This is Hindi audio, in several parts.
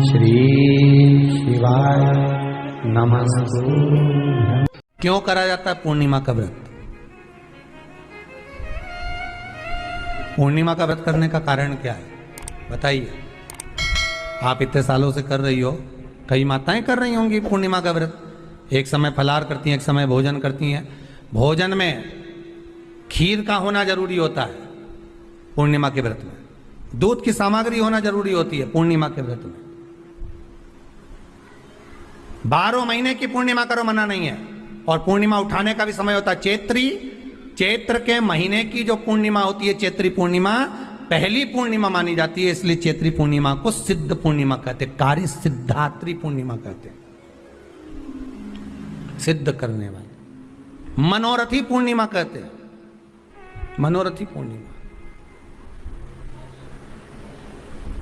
श्री शिवाय नमस्तु। क्यों करा जाता है पूर्णिमा का व्रत? पूर्णिमा का व्रत करने का कारण क्या है बताइए। आप इतने सालों से कर रही हो, कई माताएं कर रही होंगी पूर्णिमा का व्रत। एक समय फलाहार करती हैं, एक समय भोजन करती हैं। भोजन में खीर का होना जरूरी होता है पूर्णिमा के व्रत में। दूध की सामग्री होना जरूरी होती है पूर्णिमा के व्रत में। 12 महीने की पूर्णिमा करो, मना नहीं है। और पूर्णिमा उठाने का भी समय होता है चैत्री। चैत्र के महीने की जो पूर्णिमा होती है, चैत्री पूर्णिमा पहली पूर्णिमा मानी जाती है, इसलिए चैत्री पूर्णिमा को सिद्ध पूर्णिमा कहते हैं, कार्य सिद्धात्री पूर्णिमा कहते हैं, सिद्ध करने वाले। मनोरथी पूर्णिमा कहते हैं, मनोरथी पूर्णिमा।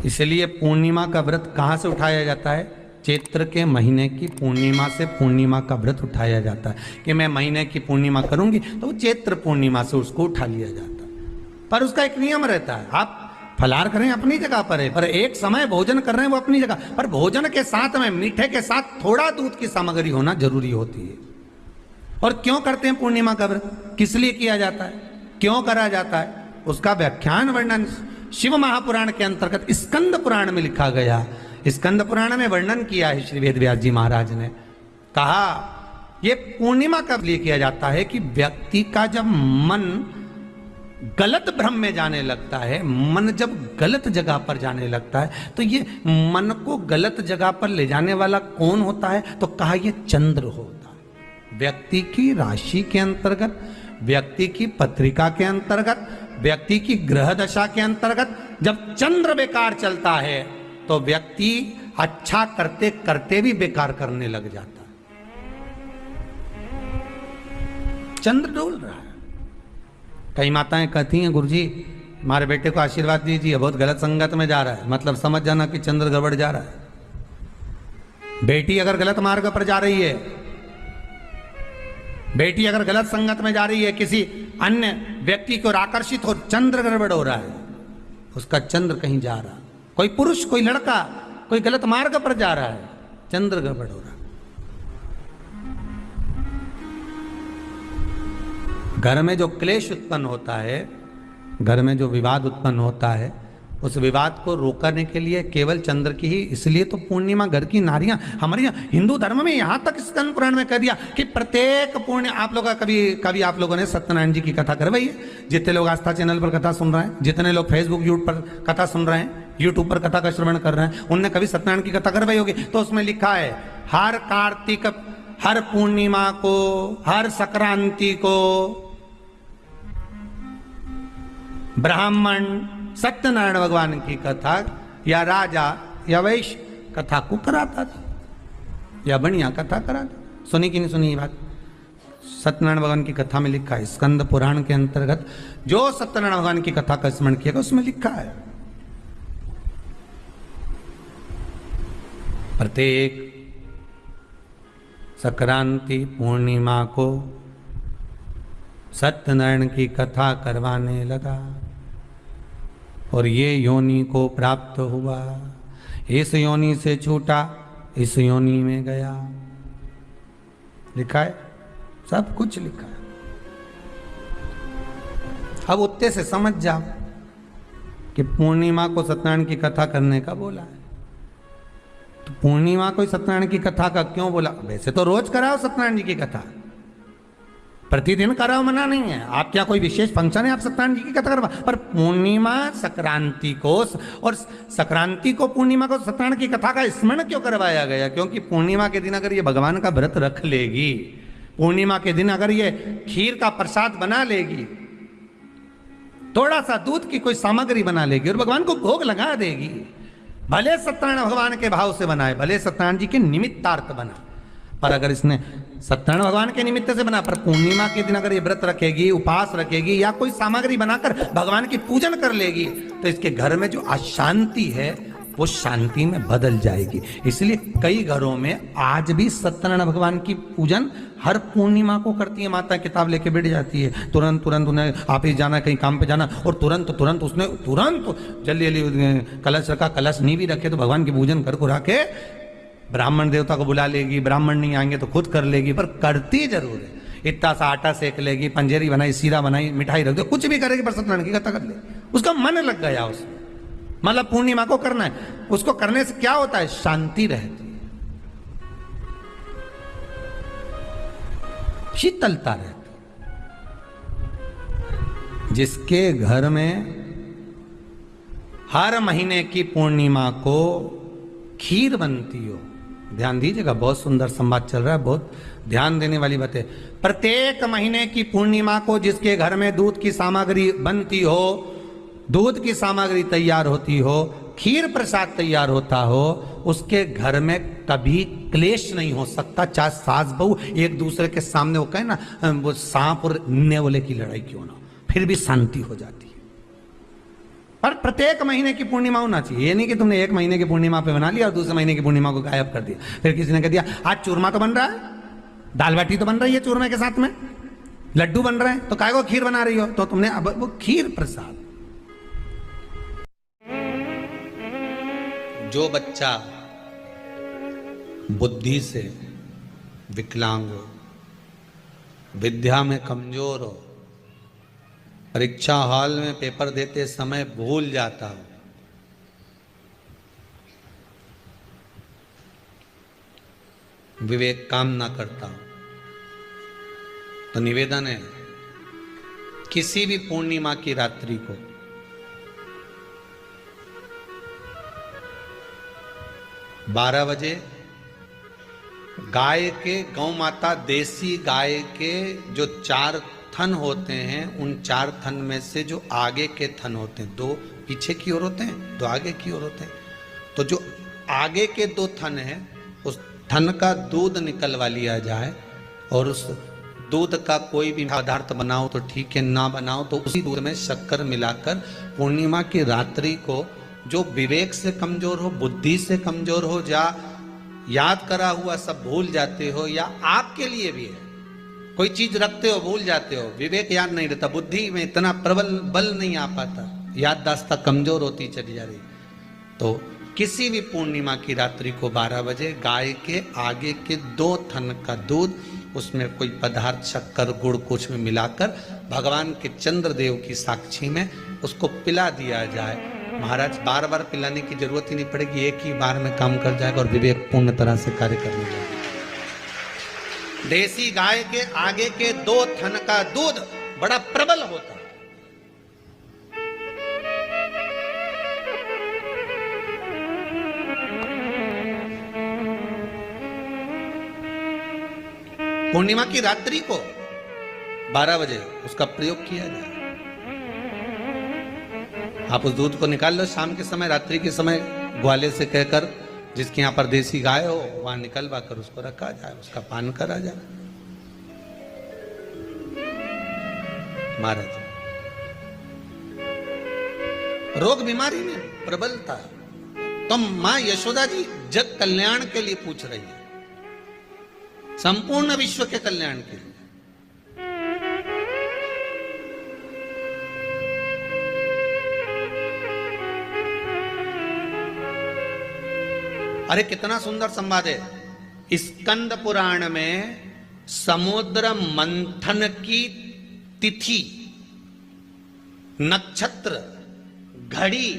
इसलिए पूर्णिमा का व्रत कहां से उठाया जाता है? चैत्र के महीने की पूर्णिमा से पूर्णिमा का व्रत उठाया जाता है कि मैं महीने की पूर्णिमा करूंगी तो वो चैत्र पूर्णिमा से उसको उठा लिया जाता है। पर उसका एक नियम रहता है, आप फलाहार करें अपनी जगह पर है, पर एक समय भोजन कर रहे हैं वो अपनी जगह पर। भोजन के साथ में मीठे के साथ थोड़ा दूध की सामग्री होना जरूरी होती है। और क्यों करते हैं पूर्णिमा का व्रत, किस लिए किया जाता है, क्यों करा जाता है, उसका व्याख्यान वर्णन शिव महापुराण के अंतर्गत स्कंद पुराण में लिखा गया। स्कंद पुराण में वर्णन किया है श्री वेदव्यास जी महाराज ने। कहा यह पूर्णिमा कब लिए किया जाता है कि व्यक्ति का जब मन गलत भ्रम में जाने लगता है, मन जब गलत जगह पर जाने लगता है, तो ये मन को गलत जगह पर ले जाने वाला कौन होता है? तो कहा यह चंद्र होता है। व्यक्ति की राशि के अंतर्गत, व्यक्ति की पत्रिका के अंतर्गत, व्यक्ति की ग्रह दशा के अंतर्गत जब चंद्र बेकार चलता है तो व्यक्ति अच्छा करते करते भी बेकार करने लग जाता है। चंद्र डोल रहा है। कई माताएं कहती हैं गुरुजी हमारे बेटे को आशीर्वाद दीजिए, बहुत गलत संगत में जा रहा है। मतलब समझ जाना कि चंद्र गड़बड़ जा रहा है। बेटी अगर गलत मार्ग पर जा रही है, बेटी अगर गलत संगत में जा रही है, किसी अन्य व्यक्ति को आकर्षित हो, चंद्र गड़बड़ हो रहा है, उसका चंद्र कहीं जा रहा है। कोई पुरुष, कोई लड़का कोई गलत मार्ग पर जा रहा है, चंद्र गड़बड़ हो रहा है। घर में जो क्लेश उत्पन्न होता है, घर में जो विवाद उत्पन्न होता है, उस विवाद को रोकने के लिए केवल चंद्र की ही, इसलिए तो पूर्णिमा घर की नारियां हमारे यहाँ हिंदू धर्म में यहां तक स्कंद पुराण में कह दिया कि प्रत्येक पूर्ण आप लोग कभी आप लोगों ने सत्यनारायण जी की कथा करवाई है? जितने लोग आस्था चैनल पर कथा सुन रहे हैं, जितने लोग फेसबुक यूट्यूब पर कथा सुन रहे हैं, यूट्यूब पर कथा का श्रवण कर रहे हैं, उनने कभी सत्यनारायण की कथा करवाई होगी। तो उसमें लिखा है हर कार्तिक, हर पूर्णिमा को, हर संक्रांति को ब्राह्मण सत्यनारायण भगवान की कथा या राजा या वैश्य कथा को कराता था, या बढ़िया कथा कराता। सुनी कि नहीं सुनी ये बात? सत्यनारायण भगवान की कथा में लिखा है, स्कंद पुराण के अंतर्गत जो सत्यनारायण भगवान की कथा का स्मरण किया उसमें लिखा है प्रत्येक संक्रांति पूर्णिमा को सत्यनारायण की कथा करवाने लगा और ये योनि को प्राप्त हुआ, इस योनि से छूटा, इस योनि में गया। लिखा है, सब कुछ लिखा है। अब उत्ते से समझ जाओ कि पूर्णिमा को सत्यनारायण की कथा करने का बोला है। तो पूर्णिमा को सत्यनारायण की कथा का क्यों बोला? वैसे तो रोज कराओ सत्यनारायण जी की कथा, प्रतिदिन कराओ, मना नहीं है। आप क्या कोई विशेष फंक्शन है आप सत्यनारायण जी की कथा करवा, पर पूर्णिमा संक्रांति को और संक्रांति को पूर्णिमा को सत्यनारायण की कथा का स्मरण क्यों करवाया गया? क्योंकि पूर्णिमा के दिन अगर ये भगवान का व्रत रख लेगी, पूर्णिमा के दिन अगर ये खीर का प्रसाद बना लेगी, थोड़ा सा दूध की कोई सामग्री बना लेगी और भगवान को भोग लगा देगी, भले सत्यनारायण भगवान के भाव से बनाए, भले सत्यनारायण जी के निमित्तार्थ बना, पर अगर इसने सत्यनारायण भगवान के निमित्त से बना, पर पूर्णिमा के दिन अगर ये व्रत रखेगी, उपास रखेगी या कोई सामग्री बनाकर भगवान की पूजन कर लेगी, तो इसके घर में जो अशांति है वो शांति में बदल जाएगी। इसलिए कई घरों में आज भी सत्यनारायण भगवान की पूजन हर पूर्णिमा को करती है। माता किताब लेके बैठ जाती है, तुरंत तुरंत उन्हें ऑफिस जाना, कहीं काम पे जाना, और तुरंत तुरंत उसने तुरंत जल्दी जल्दी कलश रखा, कलश नहीं भी रखे तो भगवान की पूजन कर कुरा के ब्राह्मण देवता को बुला लेगी। ब्राह्मण नहीं आएंगे तो खुद कर लेगी, पर करती जरूर है। इतना सा आटा सेक लेगी, पंजेरी बनाई, सीरा बनाई, मिठाई रख दो, कुछ भी करेगी पर सत्यनारायण की कथा कर ले। उसका मन लग गया उसमें, मतलब पूर्णिमा को करना है। उसको करने से क्या होता है? शांति रहती है, शीतलता रहती है। जिसके घर में हर महीने की पूर्णिमा को खीर बनती हो, ध्यान दीजिएगा, बहुत सुंदर संवाद चल रहा है, बहुत ध्यान देने वाली बात है। प्रत्येक महीने की पूर्णिमा को जिसके घर में दूध की सामग्री बनती हो, दूध की सामग्री तैयार होती हो, खीर प्रसाद तैयार होता हो, उसके घर में कभी क्लेश नहीं हो सकता। चाहे सास बहू एक दूसरे के सामने वो कहे ना, वो सांप और नेवले की लड़ाई क्यों ना हो, फिर भी शांति हो जाती है। पर प्रत्येक महीने की पूर्णिमा होना चाहिए। ये नहीं कि तुमने एक महीने की पूर्णिमा पे बना लिया और दूसरे महीने की पूर्णिमा को गायब कर दिया। फिर किसी ने कह दिया आज चूरमा तो बन रहा है, दाल बाटी तो बन रही है चूरमे के साथ में, लड्डू बन रहे हैं, तो काय को खीर बना रही हो? तो तुमने अब वो खीर प्रसाद। जो बच्चा बुद्धि से विकलांग हो, विद्या में कमजोर हो, परीक्षा हॉल में पेपर देते समय भूल जाता हो, विवेक काम ना करता हो, तो निवेदन है किसी भी पूर्णिमा की रात्रि को बारह बजे गाय के, गौ माता देसी गाय के जो 4 थन होते हैं, उन 4 थन में से जो आगे के थन होते हैं, 2 पीछे की ओर होते हैं, 2 आगे की ओर होते हैं, तो जो आगे के 2 थन हैं उस थन का दूध निकलवा लिया जाए, और उस दूध का कोई भी पदार्थ बनाओ तो ठीक है, ना बनाओ तो उसी दूध में शक्कर मिलाकर पूर्णिमा की रात्रि को जो विवेक से कमजोर हो, बुद्धि से कमजोर हो, या याद करा हुआ सब भूल जाते हो, या आपके लिए भी है कोई चीज रखते हो भूल जाते हो, विवेक याद नहीं रहता, बुद्धि में इतना प्रबल बल नहीं आ पाता, याददाश्त कमजोर होती चली जा रही, तो किसी भी पूर्णिमा की रात्रि को 12 बजे गाय के आगे के 2 थन का दूध, उसमें कोई पदार्थ शक्कर गुड़ कुछ में मिलाकर भगवान के चंद्रदेव की साक्षी में उसको पिला दिया जाए। महाराज बार बार पिलाने की जरूरत ही नहीं पड़ेगी, एक ही बार में काम कर जाएगा और विवेक पूर्ण तरह से कार्य करने लगेगा। देसी गाय के आगे के 2 थन का दूध बड़ा प्रबल होता है। पूर्णिमा की रात्रि को 12 बजे उसका प्रयोग किया जाए। आप उस दूध को निकाल लो शाम के समय, रात्रि के समय ग्वाले से कहकर जिसके यहाँ पर देसी गाय हो वहां निकलवा कर उसको रखा जाए, उसका पान करा जाए। महाराज रोग बीमारी में प्रबलता, तो मां यशोदा जी जग कल्याण के लिए पूछ रही है, संपूर्ण विश्व के कल्याण के लिए। अरे कितना सुंदर संवाद है। स्कंद पुराण में समुद्र मंथन की तिथि, नक्षत्र, घड़ी,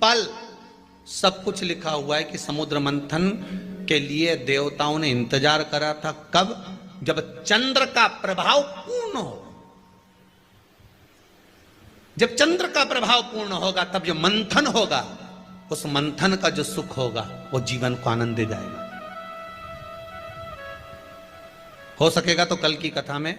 पल सब कुछ लिखा हुआ है कि समुद्र मंथन के लिए देवताओं ने इंतजार करा था। कब? जब चंद्र का प्रभाव पूर्ण हो। जब चंद्र का प्रभाव पूर्ण होगा तब जो मंथन होगा, उस मंथन का जो सुख होगा वो जीवन को आनंद दे जाएगा। हो सकेगा तो कल की कथा में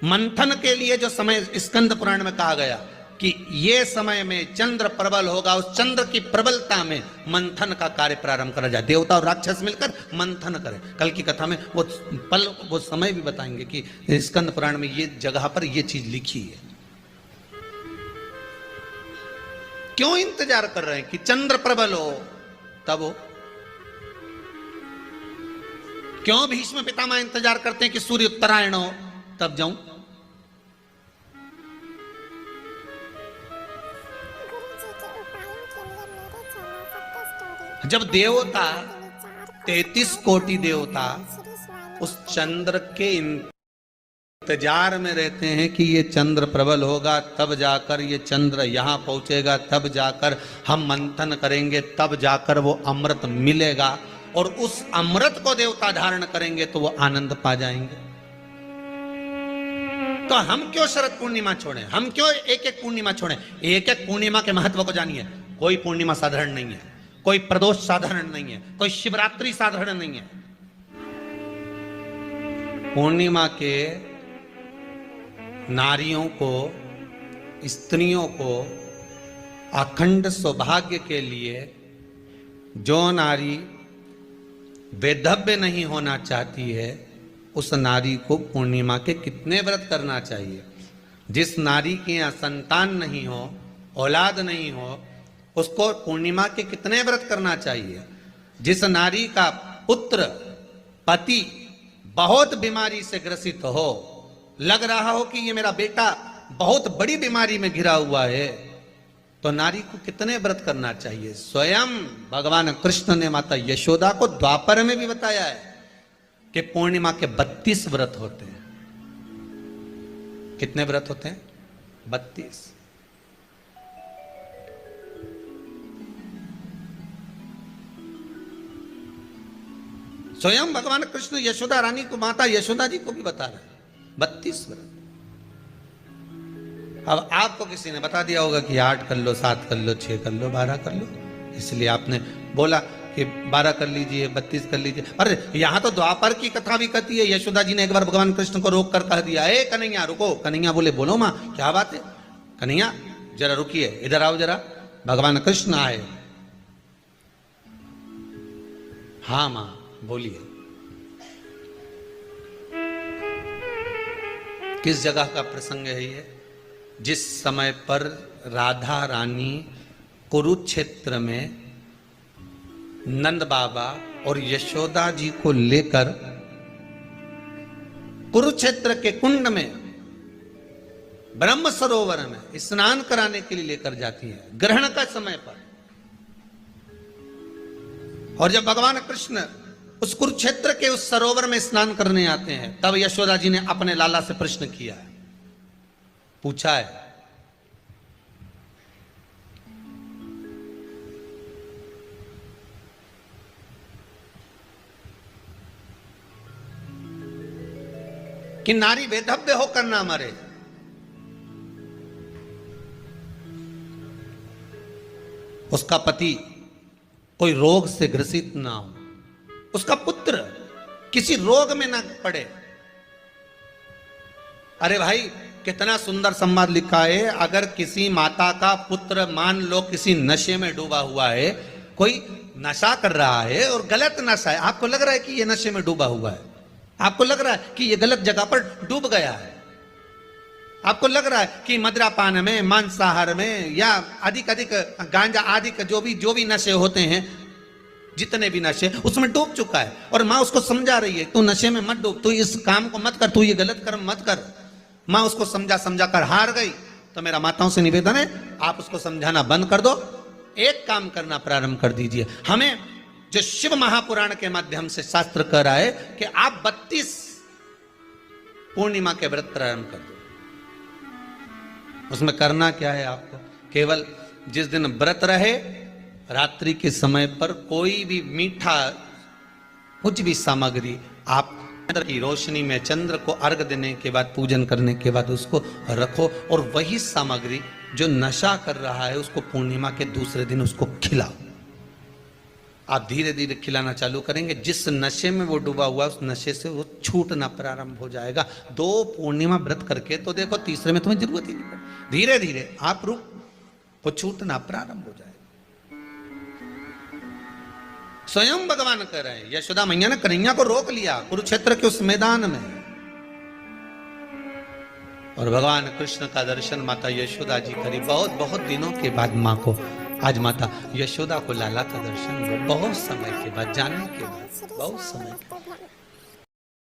मंथन के लिए जो समय स्कंद पुराण में कहा गया कि ये समय में चंद्र प्रबल होगा, उस चंद्र की प्रबलता में मंथन का कार्य प्रारंभ करा जाए। देवता और राक्षस मिलकर मंथन करें। कल की कथा में वो पल, वो समय भी बताएंगे कि स्कंद पुराण में ये जगह पर ये चीज लिखी है। क्यों इंतजार कर रहे हैं कि चंद्र प्रबल हो, तब हो। क्यों भीष्म पितामह इंतजार करते हैं कि सूर्य उत्तरायण हो तब जाऊं? जब देवता 33 कोटि देवता उस चंद्र के इंतजार में रहते हैं कि ये चंद्र प्रबल होगा तब जाकर ये चंद्र यहां पहुंचेगा, तब जाकर हम मंथन करेंगे, तब जाकर वो अमृत मिलेगा, और उस अमृत को देवता धारण करेंगे तो वो आनंद पा जाएंगे। तो हम क्यों शरद पूर्णिमा छोड़ें? हम क्यों एक एक पूर्णिमा छोड़ें? एक एक पूर्णिमा के महत्व को जानिए। कोई पूर्णिमा साधारण नहीं है, कोई प्रदोष साधारण नहीं है, कोई शिवरात्रि साधारण नहीं है। पूर्णिमा के नारियों को, स्त्रियों को अखंड सौभाग्य के लिए, जो नारी वेधव्य नहीं होना चाहती है उस नारी को पूर्णिमा के कितने व्रत करना चाहिए। जिस नारी के यहाँ संतान नहीं हो, औलाद नहीं हो, उसको पूर्णिमा के कितने व्रत करना चाहिए। जिस नारी का पुत्र, पति बहुत बीमारी से ग्रसित हो, लग रहा हो कि ये मेरा बेटा बहुत बड़ी बीमारी में घिरा हुआ है, तो नारी को कितने व्रत करना चाहिए। स्वयं भगवान कृष्ण ने माता यशोदा को द्वापर में भी बताया है कि पूर्णिमा के 32 व्रत होते हैं। कितने व्रत होते हैं? 32। स्वयं भगवान कृष्ण यशोदा रानी को, माता यशोदा जी को भी बता रहे हैं 32 व्रत। अब आपको किसी ने बता दिया होगा कि 8 कर लो, 7 कर लो, 6 कर लो, 12 कर लो, इसलिए आपने बोला कि 12 कर लीजिए, 32 कर लीजिए। अरे यहां तो द्वापर की कथा भी कहती है। यशोदा जी ने एक बार भगवान कृष्ण को रोक कर कह दिया, ए कन्हैया रुको। कन्हैया बोले, बोलो मां क्या बात है? कन्हैया जरा रुकिए, इधर आओ जरा। भगवान कृष्ण आए। हाँ मां बोलिए। किस जगह का प्रसंग है ये? जिस समय पर राधा रानी कुरुक्षेत्र में नंद बाबा और यशोदा जी को लेकर कुरुक्षेत्र के कुंड में, ब्रह्म सरोवर में स्नान कराने के लिए लेकर जाती है, ग्रहण का समय पर। और जब भगवान कृष्ण उस कुरुक्षेत्र के उस सरोवर में स्नान करने आते हैं, तब यशोदा जी ने अपने लाला से प्रश्न किया है, पूछा है कि नारी वेधव्य होकर ना मरे। उसका पति कोई रोग से ग्रसित ना हो, उसका पुत्र किसी रोग में ना पड़े। अरे भाई कितना सुंदर संवाद लिखा है। अगर किसी माता का पुत्र मान लो किसी नशे में डूबा हुआ है, कोई नशा कर रहा है और गलत नशा है, आपको लग रहा है कि ये नशे में डूबा हुआ है, आपको लग रहा है कि ये गलत जगह पर डूब गया है, आपको लग रहा है कि मदिरापान में, मांसाहार में या अधिक गांजा आदि का जो भी नशे होते हैं, जितने भी नशे, उसमें डूब चुका है। और माँ उसको समझा रही है, तू नशे में मत डूब, तू इस काम को मत कर, तू ये गलत कर्म मत कर। माँ उसको समझा कर हार गई। तो मेरा माताओं से निवेदन है, आप उसको समझाना बंद कर दो, एक काम करना प्रारंभ कर दीजिए। हमें जो शिव महापुराण के माध्यम से शास्त्र कह रहा है कि आप 32 पूर्णिमा के व्रत प्रारंभ कर दो। उसमें करना क्या है आपको? केवल जिस दिन व्रत रहे, रात्रि के समय पर कोई भी मीठा, कुछ भी सामग्री आप चंद्र की रोशनी में, चंद्र को अर्घ देने के बाद, पूजन करने के बाद उसको रखो, और वही सामग्री जो नशा कर रहा है उसको पूर्णिमा के दूसरे दिन उसको खिलाओ। आप धीरे धीरे खिलाना चालू करेंगे, जिस नशे में वो डूबा हुआ उस नशे से वो छूटना प्रारंभ हो जाएगा। 2 पूर्णिमा व्रत करके तो देखो, तीसरे में तुम्हें जरूरत ही नहीं पड़े। धीरे धीरे आप रुक, वो छूटना प्रारंभ हो जाएगा। स्वयं भगवान कह रहे हैं, यशोदा मैया ने कन्हैया को रोक लिया कुरुक्षेत्र के उस मैदान में, और भगवान कृष्ण का दर्शन माता यशोदा जी करी। बहुत बहुत दिनों के बाद माँ को आज माता यशोदा को लाला का दर्शन हुआ बहुत समय के बाद, जानने के बाद, बहुत समय के बाद।